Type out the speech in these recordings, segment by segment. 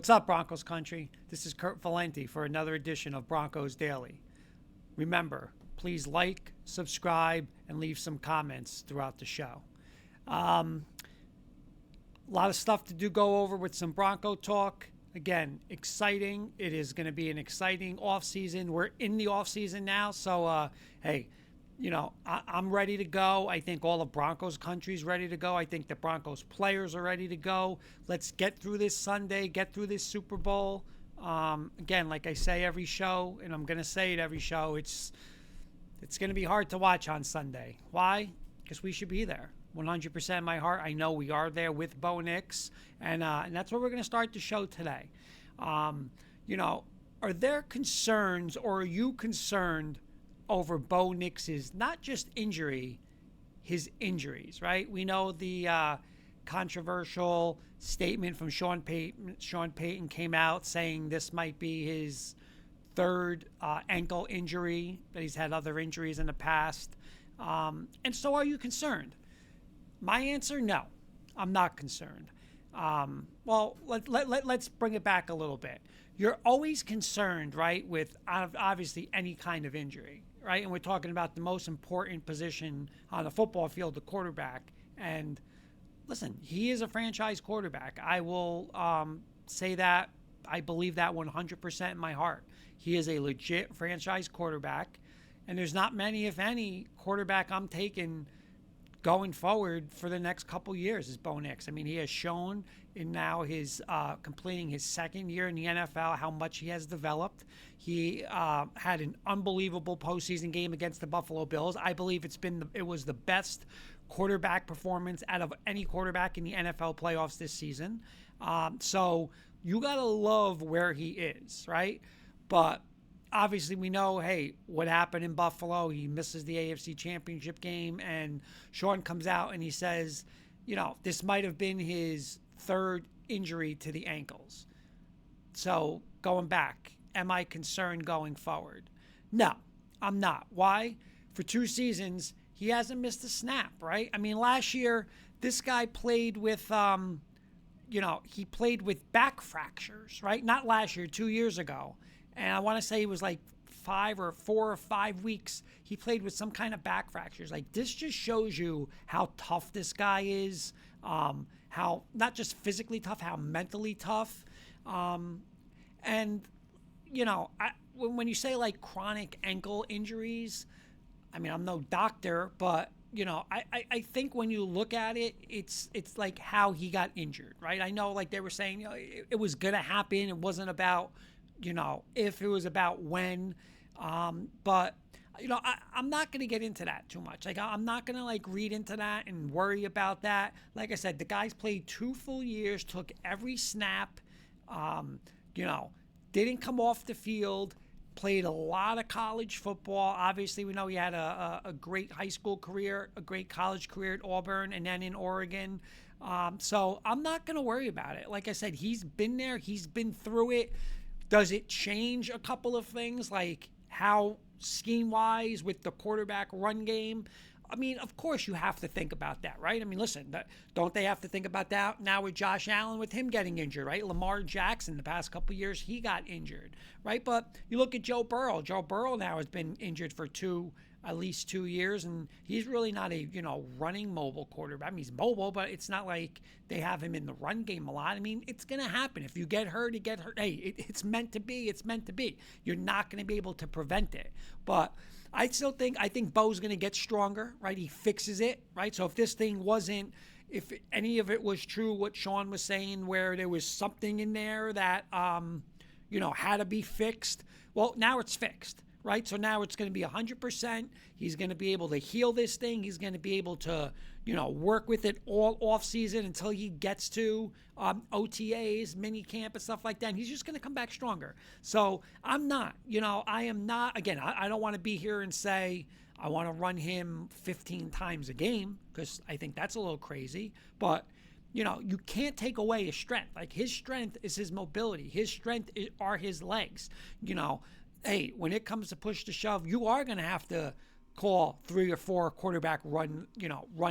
What's up, Broncos country? This is Kurt Valenti for another edition of Broncos Daily. Remember, please like, subscribe, and leave some comments throughout the show. A lot of stuff to do go over with some Bronco talk. Again, exciting. It is going to be an exciting offseason. We're in the offseason now, so hey, I'm ready to go. I think all of Broncos country's ready to go. I think the Broncos players are ready to go. Let's get through this Sunday, get through this Super Bowl. Again, like I say every show, and I'm going to say it every show, it's going to be hard to watch on Sunday. Why? Because we should be there. 100% in my heart. I know we are there with Bo Nix, and that's where we're going to start the show today. Are there concerns, or are you concerned over Bo Nix's not just injury, his injuries, right? We know the controversial statement from Sean Payton. Sean Payton came out saying this might be his third ankle injury, that he's had other injuries in the past. And so are you concerned? My answer, no, I'm not concerned. Let's bring it back a little bit. You're always concerned, right, with obviously any kind of injury, right? And we're talking about the most important position on the football field, the quarterback. And listen, he is a franchise quarterback. I will say that. I believe that 100% in my heart. He is a legit franchise quarterback. And there's not many, if any, quarterback I'm taking going forward for the next couple years is Bo Nix. I mean, he has shown in now his completing his second year in the NFL how much he has developed. He had an unbelievable postseason game against the Buffalo Bills. I believe it was the best quarterback performance out of any quarterback in the NFL playoffs this season. So you gotta love where he is, right? But obviously, we know, hey, what happened in Buffalo. He misses the AFC Championship game, and Sean comes out and he says, this might have been his third injury to the ankles. So going back, am I concerned going forward? No, I'm not. Why? For 2 seasons, he hasn't missed a snap, right? I mean, last year, this guy played with, he played with back fractures, right? Not last year, 2 years ago. And I want to say it was like 4 or 5 weeks. He played with some kind of back fractures. Like, this just shows you how tough this guy is, how not just physically tough, how mentally tough. And when you say like chronic ankle injuries, I mean, I'm no doctor, but I think when you look at it, it's like how he got injured, right? I know, like they were saying, it was gonna happen. It wasn't about if, it was about when. But I'm not going to get into that too much. Like, I'm not going to like read into that and worry about that. Like I said, the guy's played 2 full years, took every snap, didn't come off the field, played a lot of college football. Obviously, we know he had a great high school career, a great college career at Auburn, and then in Oregon. So I'm not going to worry about it. Like I said, he's been there. He's been through it. Does it change a couple of things, like how scheme-wise with the quarterback run game? I mean, of course you have to think about that, right? I mean, listen, don't they have to think about that now with Josh Allen, with him getting injured, right? Lamar Jackson, the past couple of years, he got injured, right? But you look at Joe Burrow. Joe Burrow now has been injured for at least 2 years, and he's really not a running mobile quarterback. I mean, he's mobile, but it's not like they have him in the run game a lot. I mean, it's gonna happen. If you get hurt, you get hurt. Hey, it's meant to be. It's meant to be. You're not gonna be able to prevent it. But I think Bo's gonna get stronger, right? He fixes it, right? So if this thing wasn't, if any of it was true, what Sean was saying, where there was something in there that had to be fixed, well, now it's fixed. Right? So now it's going to be 100%. He's going to be able to heal this thing. He's going to be able to, work with it all off season until he gets to OTAs, mini camp and stuff like that. And he's just going to come back stronger. So I am not, again, I don't want to be here and say I want to run him 15 times a game, because I think that's a little crazy. But you can't take away his strength. Like, his strength is his mobility. His strength are his legs. Hey, when it comes to push to shove, you are going to have to call 3 or 4 quarterback run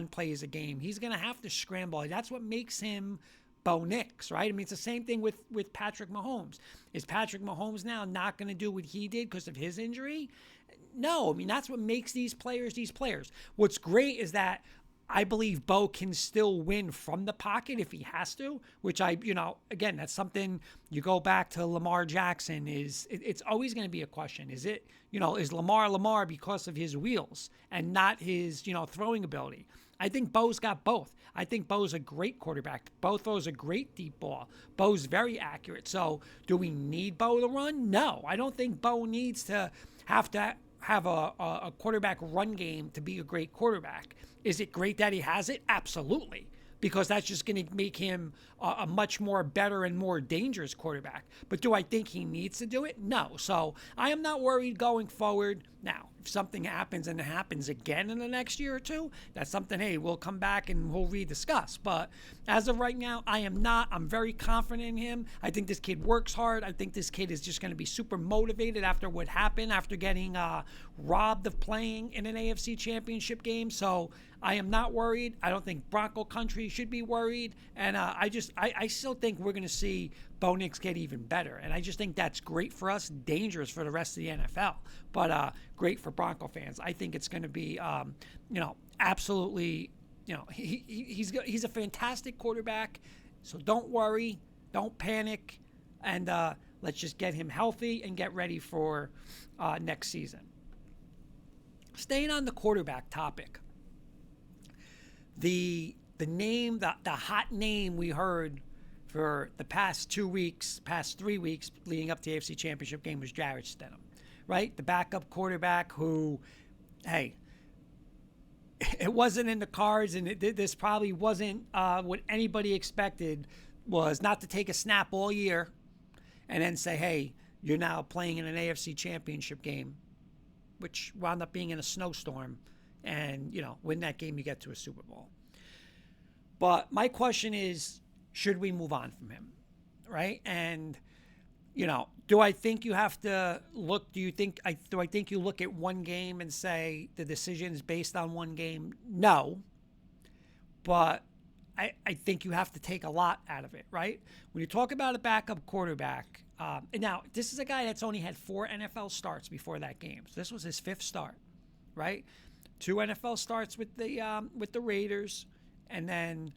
plays a game. He's going to have to scramble. That's what makes him Bo Nix, right? I mean, it's the same thing with Patrick Mahomes. Is Patrick Mahomes now not going to do what he did because of his injury? No, I mean, that's what makes these players these players. What's great is that I believe Bo can still win from the pocket if he has to, which again, that's something you go back to Lamar Jackson it's always going to be a question. Is it, is Lamar because of his wheels and not his, throwing ability? I think Bo's got both. I think Bo's a great quarterback. Bo throws a great deep ball. Bo's very accurate. So do we need Bo to run? No, I don't think Bo needs to have a quarterback run game to be a great quarterback. Is it great that he has it? Absolutely. Because that's just going to make him a much more better and more dangerous quarterback. But do I think he needs to do it? No. So I am not worried going forward. Now, if something happens and it happens again in the next year or two, that's something, hey, we'll come back and we'll rediscuss. But as of right now, I am not. I'm very confident in him. I think this kid works hard. I think this kid is just going to be super motivated after what happened, after getting robbed of playing in an AFC championship game. So I am not worried. I don't think Bronco country should be worried. And I still think we're going to see Bo Nix get even better. And I just think that's great for us, dangerous for the rest of the NFL, but great for Bronco fans. I think it's going to be, absolutely, he's a fantastic quarterback. So don't worry, don't panic, and let's just get him healthy and get ready for next season. Staying on the quarterback topic, the hot name we heard for the past 3 weeks leading up to the AFC Championship game was Jarrett Stidham, right? The backup quarterback who, hey, it wasn't in the cards, and this probably wasn't what anybody expected, was not to take a snap all year and then say, hey, you're now playing in an AFC Championship game, which wound up being in a snowstorm, and, win that game, you get to a Super Bowl. But my question is, should we move on from him, right? And, do I think you have to look, do I think you look at one game and say the decision is based on one game? No. But I think you have to take a lot out of it, right? When you talk about a backup quarterback, and now this is a guy that's only had 4 NFL starts before that game. So this was his 5th start, right? 2 NFL starts with the Raiders, and then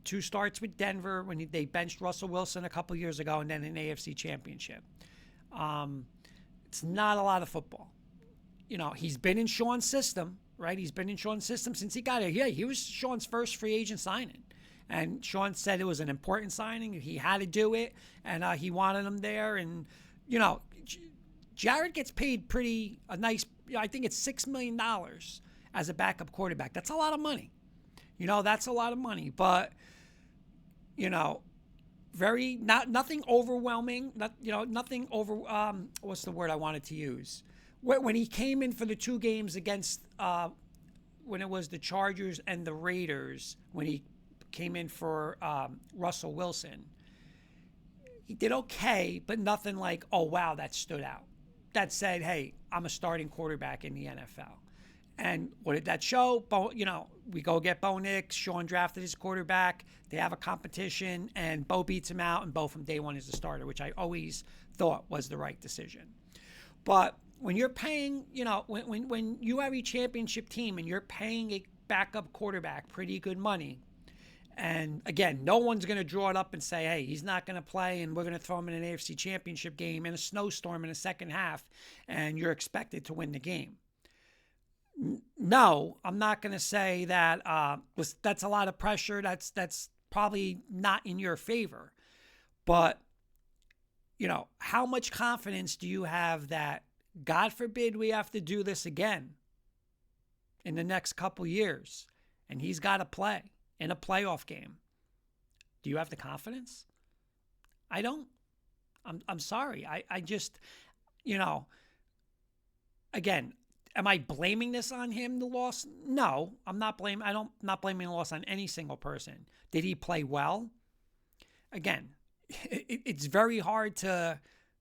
2 starts with Denver when they benched Russell Wilson a couple years ago, and then an AFC Championship. It's not a lot of football. He's been in Sean's system, right? He's been in Sean's system since he got here. Yeah, he was Sean's first free agent signing. And Sean said it was an important signing. He had to do it, and he wanted him there. And, Jared gets paid a nice, I think it's $6 million as a backup quarterback. That's a lot of money. That's a lot of money, but, nothing overwhelming, nothing over, what's the word I wanted to use? When he came in for the 2 games against, when it was the Chargers and the Raiders, when he came in for Russell Wilson, he did okay, but nothing like, oh, wow, that stood out. That said, hey, I'm a starting quarterback in the NFL. And what did that show? We go get Bo Nix. Sean drafted his quarterback. They have a competition, and Bo beats him out, and Bo from day one is the starter, which I always thought was the right decision. But when you're paying, when you have a championship team and you're paying a backup quarterback pretty good money, and again, no one's going to draw it up and say, hey, he's not going to play, and we're going to throw him in an AFC Championship game in a snowstorm in the second half, and you're expected to win the game. No, I'm not going to say that that's a lot of pressure. That's probably not in your favor. But, how much confidence do you have that, God forbid we have to do this again in the next couple years, and he's got to play in a playoff game? Do you have the confidence? I don't. I'm sorry. I just, again, am I blaming this on him, the loss? No, I'm not blaming. Not blaming the loss on any single person. Did he play well? Again, it's very hard to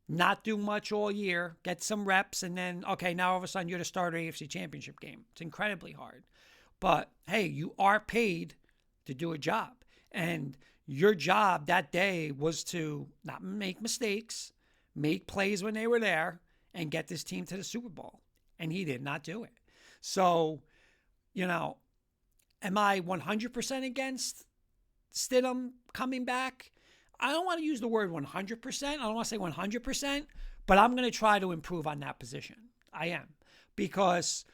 not do much all year, get some reps, and then, okay, now all of a sudden you're the starter of the AFC Championship game. It's incredibly hard. But, hey, you are paid to do a job. And your job that day was to not make mistakes, make plays when they were there, and get this team to the Super Bowl. And he did not do it. So, am I 100% against Stidham coming back? I don't want to use the word 100%. I don't want to say 100%, but I'm going to try to improve on that position. I am. Because,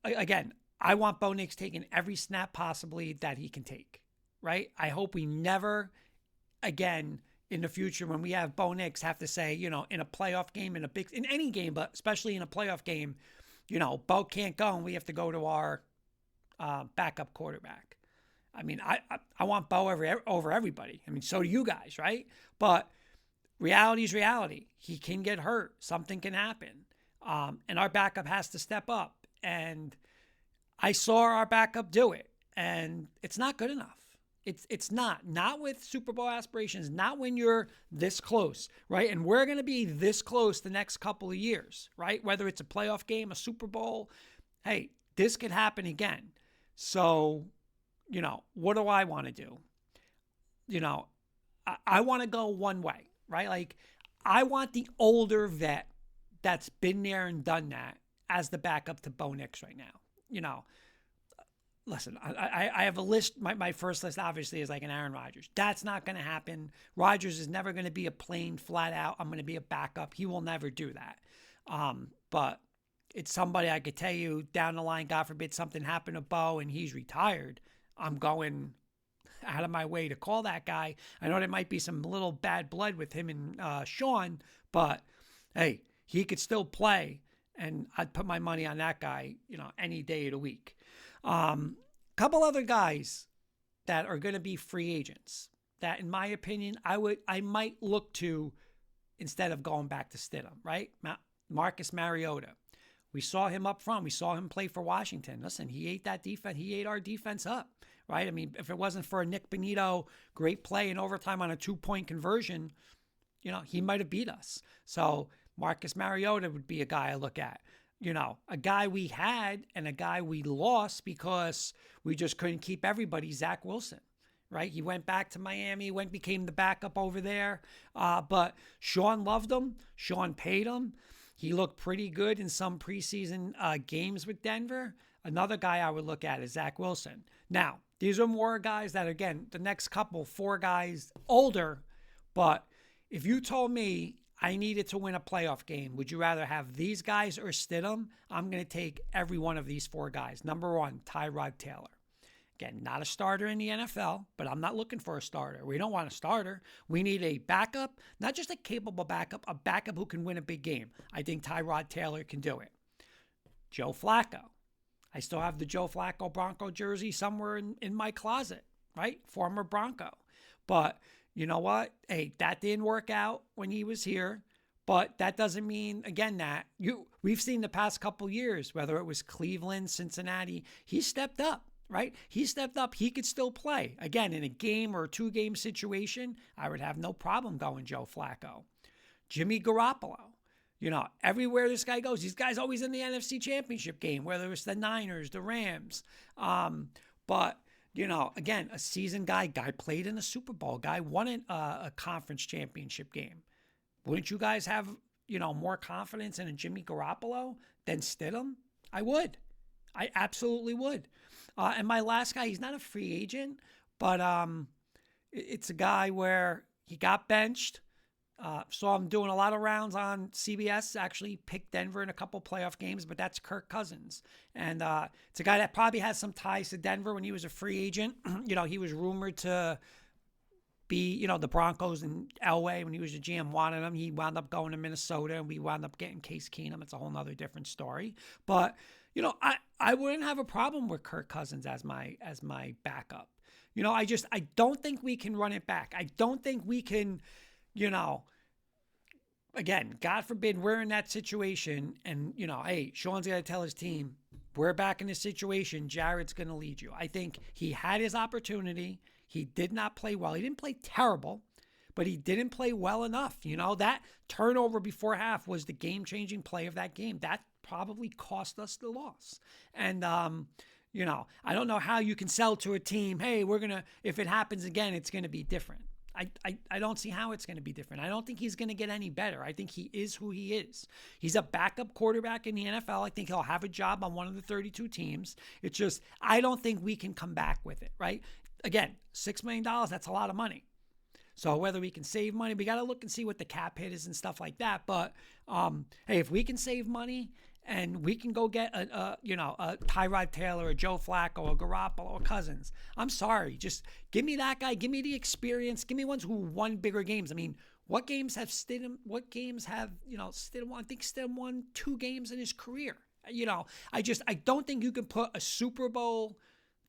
again, I want Bo Nix taking every snap possibly that he can take, right? I hope we never, again, in the future when we have Bo Nix have to say, in a playoff game, in any game, but especially in a playoff game, Bo can't go and we have to go to our backup quarterback. I mean, I want Bo over everybody. I mean, so do you guys, right? But reality is reality. He can get hurt. Something can happen. And our backup has to step up. And I saw our backup do it. And it's not good enough. It's not with Super Bowl aspirations, not when you're this close, right? And we're going to be this close the next couple of years, right? Whether it's a playoff game, a Super Bowl, hey, this could happen again. So, what do I want to do? I want to go one way, right? Like, I want the older vet that's been there and done that as the backup to Bo Nix right now. Listen, I have a list. My first list, obviously, is like an Aaron Rodgers. That's not going to happen. Rodgers is never going to be a plain flat out, I'm going to be a backup. He will never do that. But it's somebody I could tell you down the line, God forbid something happened to Bo and he's retired. I'm going out of my way to call that guy. I know there might be some little bad blood with him and Sean, but hey, he could still play. And I'd put my money on that guy, any day of the week. Couple other guys that are going to be free agents that, in my opinion, I might look to instead of going back to Stidham, right? Marcus Mariota. We saw him up front. We saw him play for Washington. Listen, he ate that defense. He ate our defense up, right? I mean, if it wasn't for a Nick Bonito great play in overtime on a 2-point conversion, he might have beat us. So Marcus Mariota would be a guy I look at. A guy we had and a guy we lost because we just couldn't keep everybody, Zach Wilson, right? He went back to Miami, became the backup over there. But Sean loved him. Sean paid him. He looked pretty good in some preseason games with Denver. Another guy I would look at is Zach Wilson. Now, these are more guys that, again, the next couple, 4 guys older. But if you told me I needed to win a playoff game, would you rather have these guys or Stidham? I'm going to take every one of these 4 guys. Number 1, Tyrod Taylor. Again, not a starter in the NFL, but I'm not looking for a starter. We don't want a starter. We need a backup, not just a capable backup, a backup who can win a big game. I think Tyrod Taylor can do it. Joe Flacco. I still have the Joe Flacco Bronco jersey somewhere in my closet, right? Former Bronco. But you know what? Hey, that didn't work out when he was here. But that doesn't mean, again, that we've seen the past couple years, whether it was Cleveland, Cincinnati, he stepped up. Right? He stepped up. He could still play. Again, in a game or a 2-game situation, I would have no problem going Joe Flacco. Jimmy Garoppolo. Everywhere this guy goes, these guys always in the NFC Championship game, whether it's the Niners, the Rams. But, again, a seasoned guy played in a Super Bowl, guy won a conference championship game. Wouldn't you guys have, more confidence in a Jimmy Garoppolo than Stidham? I would. I absolutely would. And my last guy, he's not a free agent, but it's a guy where he got benched. Saw him doing a lot of rounds on CBS, actually picked Denver in a couple playoff games, but that's Kirk Cousins. And it's a guy that probably has some ties to Denver when he was a free agent. He was rumored to be, the Broncos in Elway when he was a GM wanted him. He wound up going to Minnesota and we wound up getting Case Keenum. It's a whole nother different story. But I wouldn't have a problem with Kirk Cousins as my backup. I don't think we can run it back. I don't think we can, again, God forbid we're in that situation and, hey, Sean's got to tell his team, we're back in this situation. Jared's going to lead you. I think he had his opportunity. He did not play well. He didn't play terrible, but he didn't play well enough. That turnover before half was the game-changing play of that game. That probably cost us the loss. And, I don't know how you can sell to a team, hey, if it happens again, it's going to be different. I don't see how it's going to be different. I don't think he's going to get any better. I think he is who he is. He's a backup quarterback in the NFL. I think he'll have a job on one of the 32 teams. It's just, I don't think we can come back with it, right? Again, $6 million, that's a lot of money. So whether we can save money, we got to look and see what the cap hit is and stuff like that. But hey, if we can save money and we can go get a Tyrod Taylor, a Joe Flacco, a Garoppolo, a Cousins, I'm sorry, just give me that guy, give me the experience, give me ones who won bigger games. I mean, what games have Stidham? What games have Stidham won? I think Stidham won 2 games in his career. I don't think you can put a Super Bowl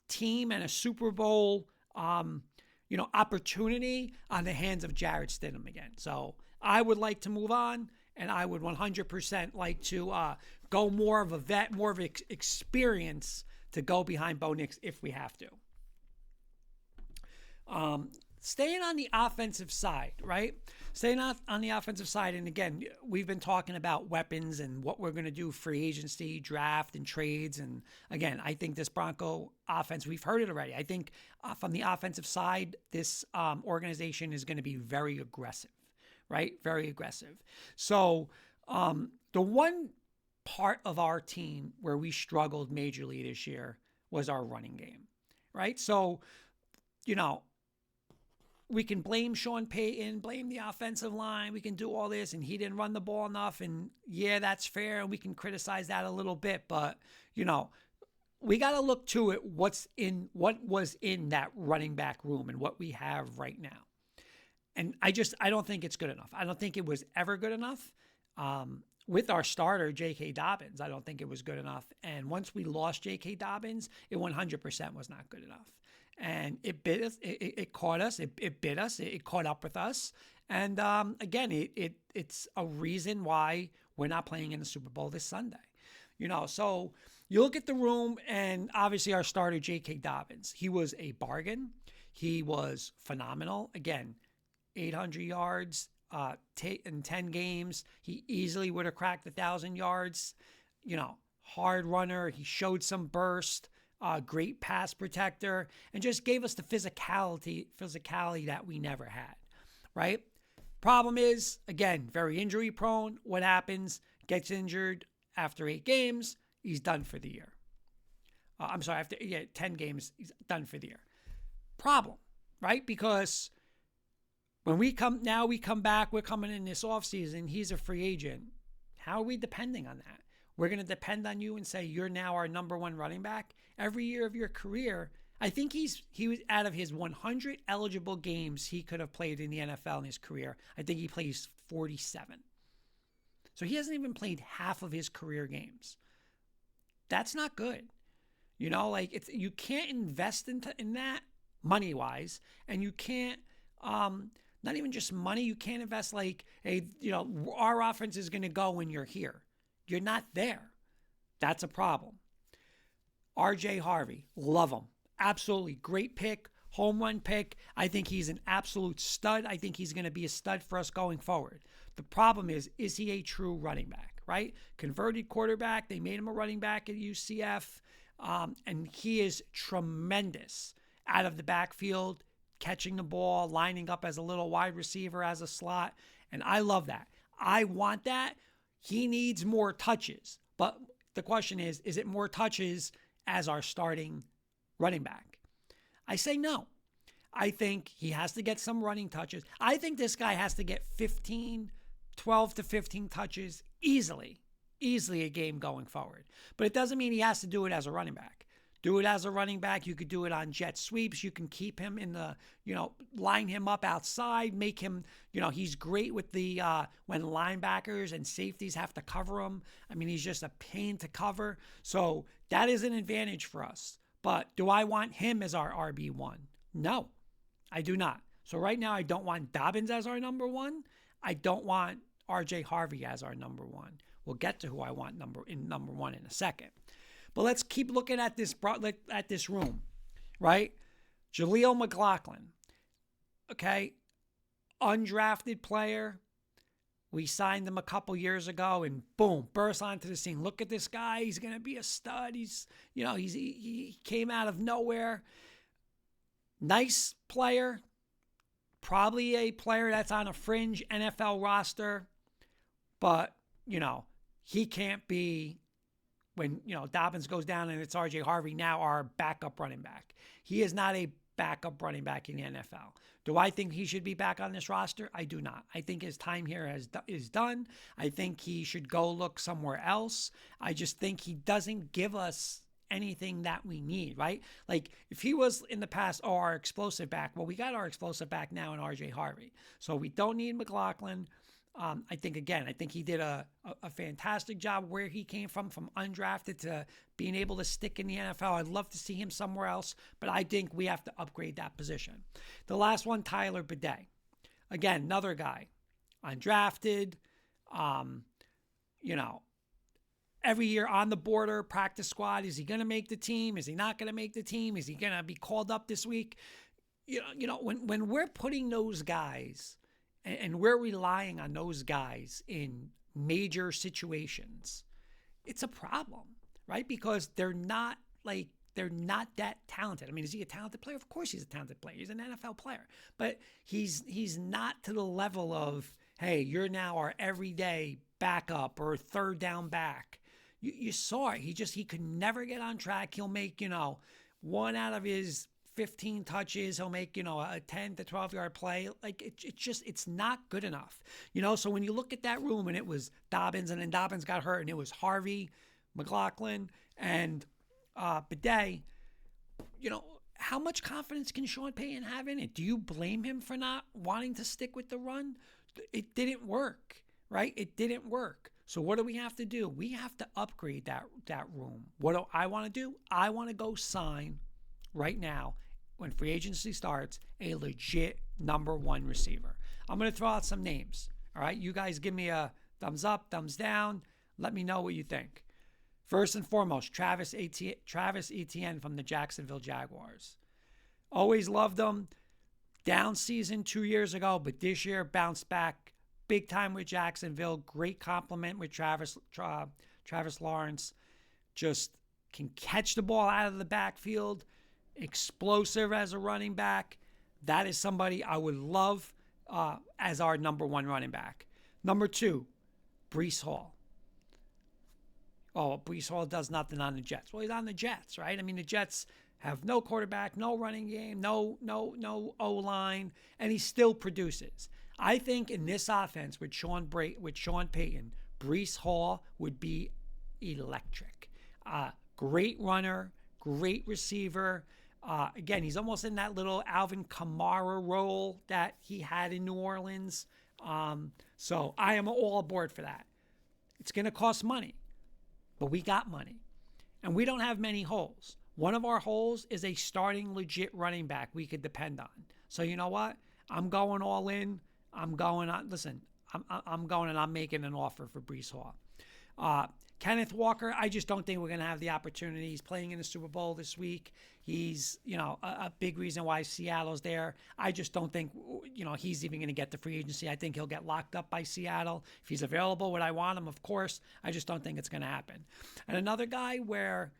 team and a Super Bowl opportunity on the hands of Jarrett Stidham again. So I would like to move on, and I would 100% like to go more of a vet, more of an experience to go behind Bo Nix if we have to. Staying on the offensive side, right? Staying on the offensive side, and again, we've been talking about weapons and what we're going to do, free agency, draft, and trades. And again, I think this Bronco offense, we've heard it already. I think from the offensive side, this organization is going to be very aggressive, right? Very aggressive. So the one part of our team where we struggled majorly this year was our running game, right? So, we can blame Sean Payton, blame the offensive line. We can do all this, and he didn't run the ball enough. And yeah, that's fair. And we can criticize that a little bit. But, we got to look to it what was in that running back room and what we have right now. And I don't think it's good enough. I don't think it was ever good enough. With our starter, J.K. Dobbins, I don't think it was good enough. And once we lost J.K. Dobbins, it 100% was not good enough. And it bit us. It caught us. It bit us. It caught up with us. And again, it's a reason why we're not playing in the Super Bowl this Sunday. So you look at the room, and obviously our starter, J.K. Dobbins, he was a bargain. He was phenomenal. Again, 800 yards in 10 games. He easily would have cracked 1,000 yards. Hard runner. He showed some burst. Great pass protector, and just gave us the physicality that we never had, right? Problem is, again, very injury prone. What happens? Gets injured after 8 games. He's done for the year. After 10 games, he's done for the year. Problem, right? Because when we come back, we're coming in this offseason, he's a free agent. How are we depending on that? We're going to depend on you and say, you're now our number 1 running back. Every year of your career, I think he was out of his 100 eligible games he could have played in the NFL in his career. I think he plays 47. So he hasn't even played half of his career games. That's not good. You can't invest in that money-wise, and you can't, not even just money, you can't invest our offense is going to go when you're here. You're not there. That's a problem. R.J. Harvey, love him. Absolutely great pick, home run pick. I think he's an absolute stud. I think he's going to be a stud for us going forward. The problem is he a true running back, right? Converted quarterback. They made him a running back at UCF, and he is tremendous out of the backfield, catching the ball, lining up as a little wide receiver, as a slot, and I love that. I want that. He needs more touches, but the question is it more touches as our starting running back? I say no. I think he has to get some running touches. I think this guy has to get 12 to 15 touches easily a game going forward. But it doesn't mean he has to do it as a running back. Do it as a running back. You could do it on jet sweeps. You can keep him in the, line him up outside, make him, he's great with the, when linebackers and safeties have to cover him. I mean, he's just a pain to cover. So that is an advantage for us. But do I want him as our RB1? No, I do not. So right now, I don't want Dobbins as our number 1. I don't want R.J. Harvey as our number 1. We'll get to who I want number 1 in a second. But let's keep looking at this room, right? Jaleel McLaughlin, okay, undrafted player, We signed him a couple years ago, and boom, burst onto the scene. Look at this guy; he's gonna be a stud. He came out of nowhere. Nice player, probably a player that's on a fringe NFL roster, but he can't be when Dobbins goes down and it's R.J. Harvey now our backup running back. He is not a backup running back in the NFL. Do I think he should be back on this roster? I do not. I think his time here is done. I think he should go look somewhere else. I just think he doesn't give us anything that we need, right? Like if he was in the past, our explosive back, well, we got our explosive back now in RJ Harvey. So we don't need McLaughlin. I think he did a fantastic job where he came from undrafted to being able to stick in the NFL. I'd love to see him somewhere else, but I think we have to upgrade that position. The last one, Tyler Bidet. Again, another guy, undrafted, every year on the border, practice squad. Is he going to make the team? Is he not going to make the team? Is he going to be called up this week? When we're putting those guys and we're relying on those guys in major situations, it's a problem, right? Because they're not that talented. I mean, is he a talented player? Of course he's a talented player. He's an NFL player. But he's not to the level of, hey, you're now our everyday backup or third down back. You saw it. He could never get on track. He'll make, one out of his 15 touches. He'll make, a 10 to 12 yard play. Like it's not good enough. So when you look at that room and it was Dobbins and then Dobbins got hurt and it was Harvey, McLaughlin, and Bidet, how much confidence can Sean Payton have in it? Do you blame him for not wanting to stick with the run? It didn't work, right? It didn't work. So what do we have to do? We have to upgrade that room. What do I want to do? I want to go sign right now, when free agency starts, a legit number one receiver. I'm going to throw out some names. All right, you guys give me a thumbs up, thumbs down. Let me know what you think. First and foremost, Travis Etienne from the Jacksonville Jaguars. Always loved him. Down season 2 years ago, but this year bounced back big time with Jacksonville. Great compliment with Travis Lawrence. Just can catch the ball out of the backfield. Explosive as a running back. That is somebody I would love as our number one running back. Number two, Breece Hall. Oh, Breece Hall does nothing on the Jets. Well, he's on the Jets, right? I mean, the Jets have no quarterback, no running game, no O-line, and he still produces. I think in this offense with Sean Payton, Breece Hall would be electric. Great runner, great receiver. Again, he's almost in that little Alvin Kamara role that he had in New Orleans. So I am all aboard for that. It's going to cost money, but we got money. And we don't have many holes. One of our holes is a starting legit running back we could depend on. So you know what? I'm going all in. I'm going on. Listen, I'm going and I'm making an offer for Breece Hall. Kenneth Walker, I just don't think we're going to have the opportunity. He's playing in the Super Bowl this week. He's, a big reason why Seattle's there. I just don't think, he's even going to get the free agency. I think he'll get locked up by Seattle. If he's available, would I want him? Of course. I just don't think it's going to happen. And another guy where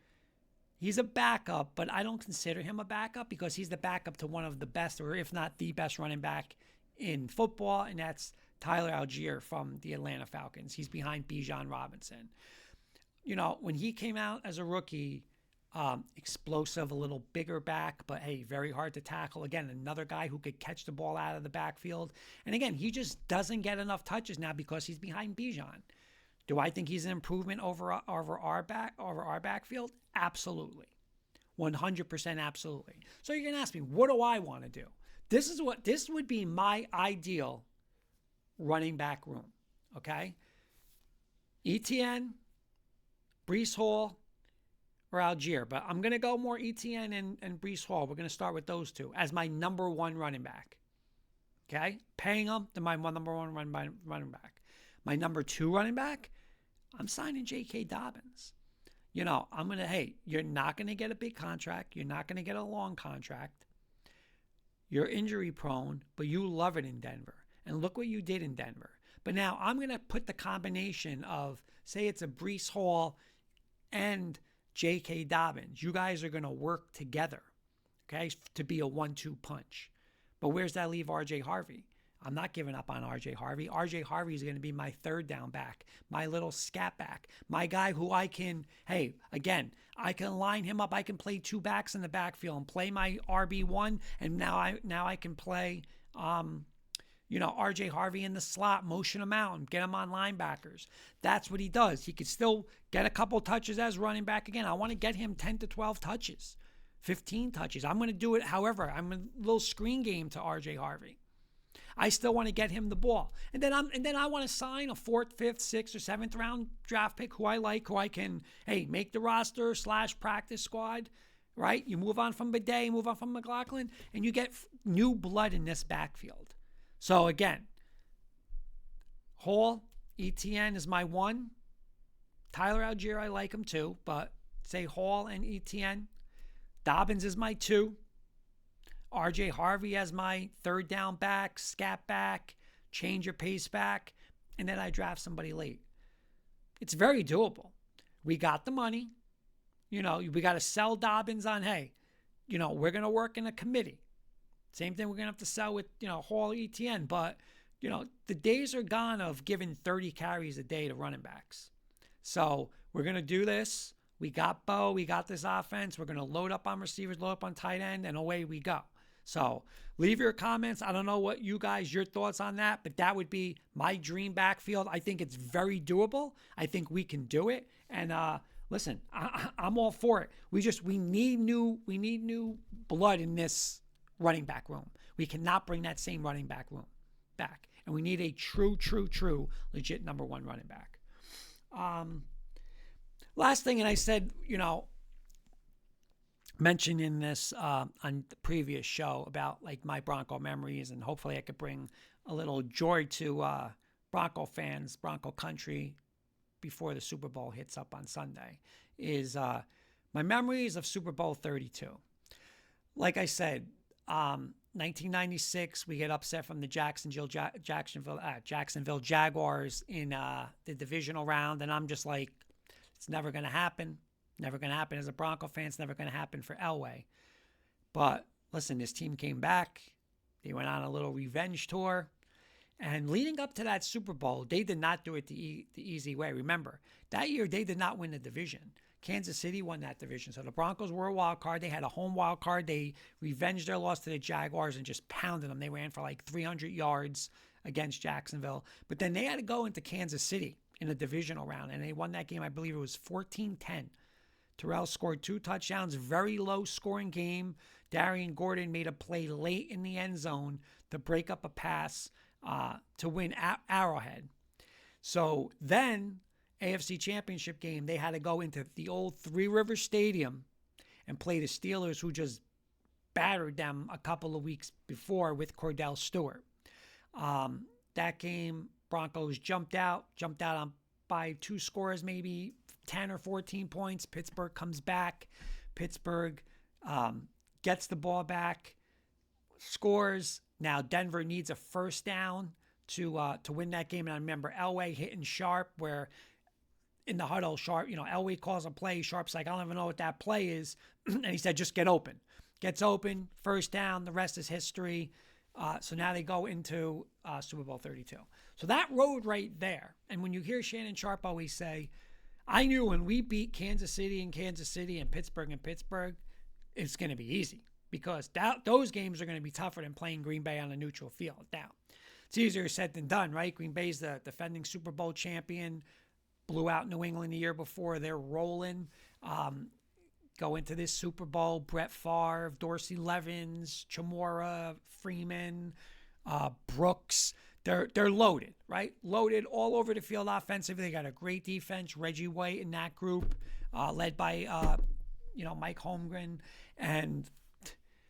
he's a backup, but I don't consider him a backup because he's the backup to one of the best, or if not the best running back in football, and that's Tyler Algier from the Atlanta Falcons. He's behind Bijan Robinson. When he came out as a rookie, explosive, a little bigger back, but hey, very hard to tackle. Again, another guy who could catch the ball out of the backfield. And again, he just doesn't get enough touches now because he's behind Bijan. Do I think he's an improvement over our backfield? Absolutely. 100% absolutely. So you're going to ask me, what do I want to do? This would be my ideal running back room. Okay? Etienne, Breece Hall, or Algier. But I'm going to go more Etienne and Breece Hall. We're going to start with those two as my number one running back. Okay? Paying them to my number one running back. My number two running back, I'm signing J.K. Dobbins. You're not going to get a big contract. You're not going to get a long contract. You're injury prone, but you love it in Denver. And look what you did in Denver. But now I'm going to put the combination of, say it's a Breece Hall and J.K. Dobbins. You guys are going to work together, okay, to be a 1-2 punch. But where's that leave R.J. Harvey? I'm not giving up on R.J. Harvey. R.J. Harvey is going to be my third down back, my little scat back, my guy who I can, hey, again, I can line him up. I can play 2 backs in the backfield and play my RB1, and now I can play, R.J. Harvey in the slot, motion him out, and get him on linebackers. That's what he does. He could still get a couple touches as running back again. I want to get him 10 to 12 touches, 15 touches. I'm going to do it however. I'm a little screen game to R.J. Harvey. I still want to get him the ball. And then I want to sign a 4th, 5th, 6th, or 7th round draft pick who I like, who I can, make the roster / practice squad, right? You move on from Bidet, move on from McLaughlin, and you get new blood in this backfield. So again, Hall, ETN is my 1. Tyler Algier, I like him too, but say Hall and ETN. Dobbins is my 2. R.J. Harvey as my third down back, scat back, change your pace back, and then I draft somebody late. It's very doable. We got the money. We got to sell Dobbins on, we're going to work in a committee. Same thing we're going to have to sell with, Hall, ETN. But, the days are gone of giving 30 carries a day to running backs. So we're going to do this. We got Bo. We got this offense. We're going to load up on receivers, load up on tight end, and away we go. So leave your comments. I don't know what your thoughts on that, but that would be my dream backfield. I think it's very doable. I think we can do it. And listen, I'm all for it. We need new blood in this running back room. We cannot bring that same running back room back. And we need a true, legit number 1 running back. Last thing, and I said, mentioned in this on the previous show about my Bronco memories, and hopefully I could bring a little joy to Bronco fans, Bronco country, before the Super Bowl hits up on Sunday, is my memories of Super Bowl 32. Like I said, 1996, we get upset from the Jacksonville Jaguars in the divisional round, and I'm just like, it's never going to happen. Never going to happen as a Bronco fan. It's never going to happen for Elway. But listen, this team came back. They went on a little revenge tour. And leading up to that Super Bowl, they did not do it the easy way. Remember, that year they did not win the division. Kansas City won that division. So the Broncos were a wild card. They had a home wild card. They revenged their loss to the Jaguars and just pounded them. They ran for 300 yards against Jacksonville. But then they had to go into Kansas City in a divisional round. And they won that game, I believe it was 14-10. Terrell scored 2 touchdowns, very low scoring game. Darian Gordon made a play late in the end zone to break up a pass to win Arrowhead. So then, AFC Championship game, they had to go into the old Three River Stadium and play the Steelers, who just battered them a couple of weeks before with Cordell Stewart. That game, Broncos jumped out on by 2 scores, maybe 10 or 14 points. Pittsburgh comes back. Pittsburgh gets the ball back, scores. Now Denver needs a first down to win that game. And I remember Elway hitting Sharp, where in the huddle, Sharp, Elway calls a play. Sharp's like, I don't even know what that play is. And he said, just get open. Gets open, first down. The rest is history. So now they go into Super Bowl 32. So that road right there. And when you hear Shannon Sharp always say, I knew when we beat Kansas City and Pittsburgh, it's going to be easy, because those games are going to be tougher than playing Green Bay on a neutral field. Now, it's easier said than done, right? Green Bay's the defending Super Bowl champion, blew out New England the year before. They're rolling. Go into this Super Bowl, Brett Favre, Dorsey Levens, Chamora, Freeman, Brooks. They're loaded, right? Loaded all over the field offensively. They got a great defense. Reggie White in that group, led by Mike Holmgren. And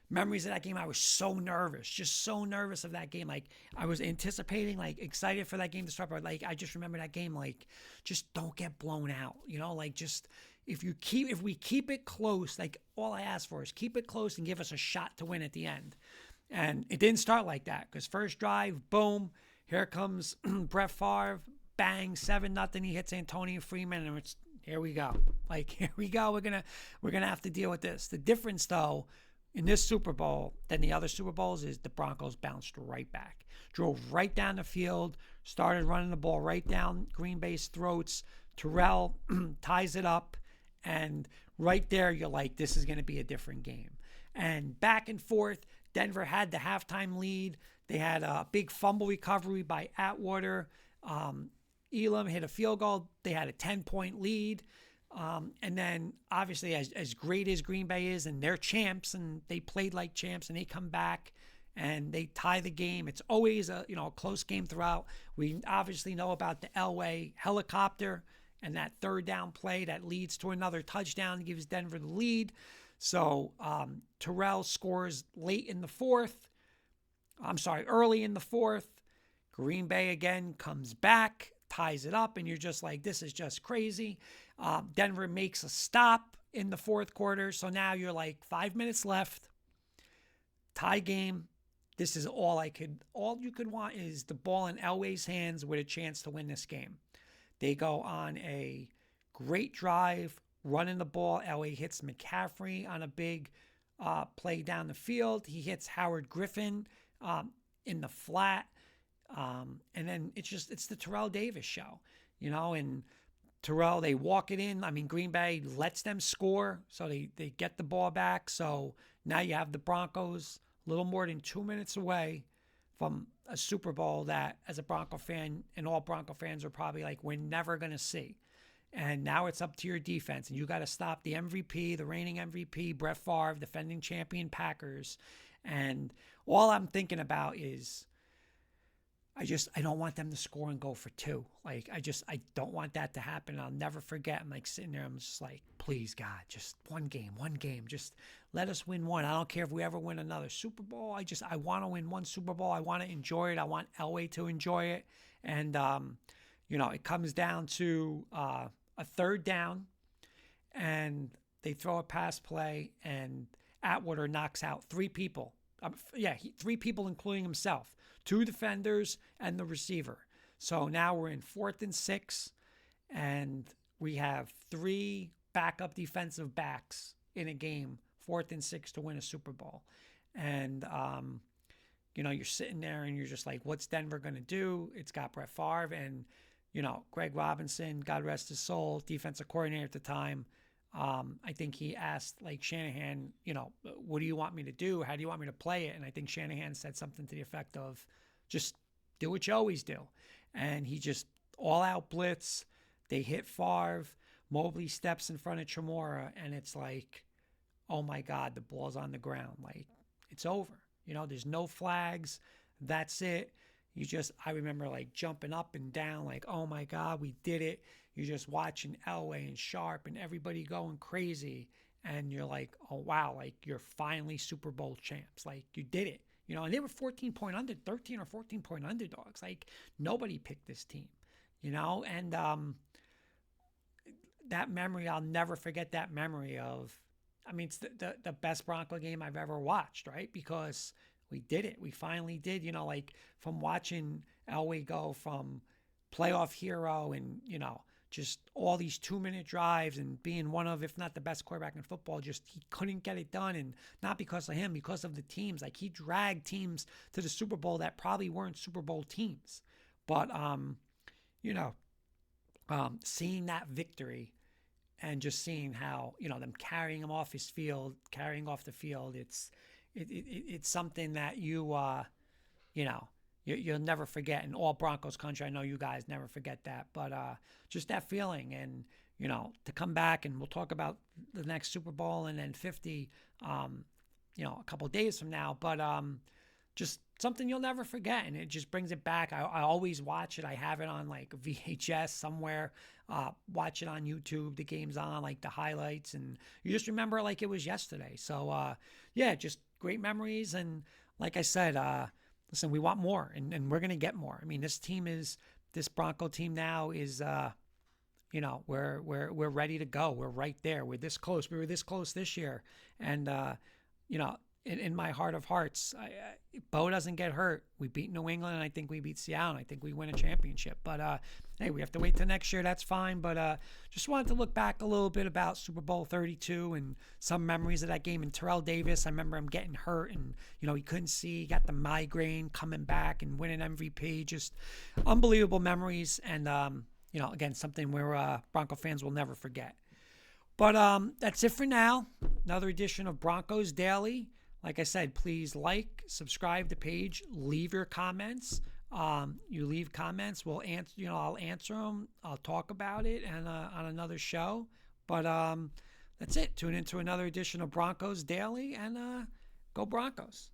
memories of that game, I was so nervous, just so nervous of that game. I was anticipating, excited for that game to start, but I just remember that game, just don't get blown out. Just if we keep it close, all I ask for is keep it close and give us a shot to win at the end. And it didn't start like that, because first drive, boom, Here comes Brett Favre, bang, 7-0. He hits Antonio Freeman, and it's here we go. Like, here we go. We're gonna have to deal with this. The difference, though, in this Super Bowl than the other Super Bowls is the Broncos bounced right back, drove right down the field, started running the ball right down Green Bay's throats. Terrell ties it up, and right there you're like, this is going to be a different game. And back and forth, Denver had the halftime lead. They had a big fumble recovery by Atwater. Elam hit a field goal. They had a 10-point lead. And then, obviously, as great as Green Bay is, and they're champs, and they played like champs, and they come back and they tie the game. It's always a close game throughout. We obviously know about the Elway helicopter and that third down play that leads to another touchdown, gives Denver the lead. So Terrell scores early in the fourth. Green Bay again comes back, ties it up, and you're just like, this is just crazy. Denver makes a stop in the fourth quarter. So now you're like 5 minutes left. Tie game. This is all you could want is the ball in Elway's hands with a chance to win this game. They go on a great drive, running the ball. Elway hits McCaffrey on a big play down the field. He hits Howard Griffin in the flat. And then it's the Terrell Davis show, and Terrell, they walk it in. I mean, Green Bay lets them score, so they get the ball back. So now you have the Broncos a little more than 2 minutes away from a Super Bowl that, as a Bronco fan, and all Bronco fans are probably like, we're never going to see. And now it's up to your defense, and you got to stop the MVP, the reigning MVP, Brett Favre, defending champion Packers. And all I'm thinking about is, I don't want them to score and go for two. Like, I don't want that to happen. I'll never forget. I'm like sitting there. I'm just like, please, God, just one game. Just let us win one. I don't care if we ever win another Super Bowl. I want to win one Super Bowl. I want to enjoy it. I want Elway to enjoy it. And, it comes down to a third down, and they throw a pass play, and Atwater knocks out three people. Three people, including himself. 2 defenders and the receiver. So now we're in 4th and 6, and we have 3 backup defensive backs in a game, 4th and 6 to win a Super Bowl. And, you're sitting there and you're just like, what's Denver going to do? It's got Brett Favre and, Greg Robinson, God rest his soul, defensive coordinator at the time. I think he asked Shanahan, what do you want me to do? How do you want me to play it? And I think Shanahan said something to the effect of, just do what you always do. And he just all out blitz. They hit Favre. Mobley steps in front of Chamora, and it's like, oh my God, the ball's on the ground. Like, it's over. There's no flags. That's it. I remember jumping up and down, like, oh my God, we did it. You're just watching Elway and Sharp and everybody going crazy. And you're like, oh, wow, you're finally Super Bowl champs. You did it. And they were 13 or 14-point underdogs. Nobody picked this team, And that memory, I'll never forget that memory of, it's the best Bronco game I've ever watched, right? Because we did it. We finally did, from watching Elway go from playoff hero and, just all these 2-minute drives and being one of, if not the best quarterback in football, just he couldn't get it done. And not because of him, because of the teams. He dragged teams to the Super Bowl that probably weren't Super Bowl teams. But, seeing that victory and just seeing how, them carrying him off the field, it's something that you'll never forget. In all Broncos country, I know you guys never forget that. But just that feeling, and to come back, and we'll talk about the next Super Bowl and then 50, a couple of days from now. But just something you'll never forget, and it just brings it back. I always watch it. I have it on VHS somewhere. Watch it on YouTube. The game's on, the highlights, and you just remember it was yesterday. So just great memories. And like I said, listen, we want more, and we're going to get more. This Bronco team now is, we're ready to go. We're right there. We're this close. We were this close this year. And, in my heart of hearts, Bo doesn't get hurt. We beat New England, and I think we beat Seattle. And I think we win a championship. But hey, we have to wait till next year. That's fine. But just wanted to look back a little bit about Super Bowl 32 and some memories of that game. And Terrell Davis, I remember him getting hurt, and he couldn't see. He got the migraine, coming back and winning MVP. Just unbelievable memories. And again, something where Bronco fans will never forget. But that's it for now. Another edition of Broncos Daily. Like I said, please like, subscribe to the page, leave your comments. You leave comments, we'll answer. I'll answer them. I'll talk about it and on another show. But that's it. Tune into another edition of Broncos Daily and go Broncos.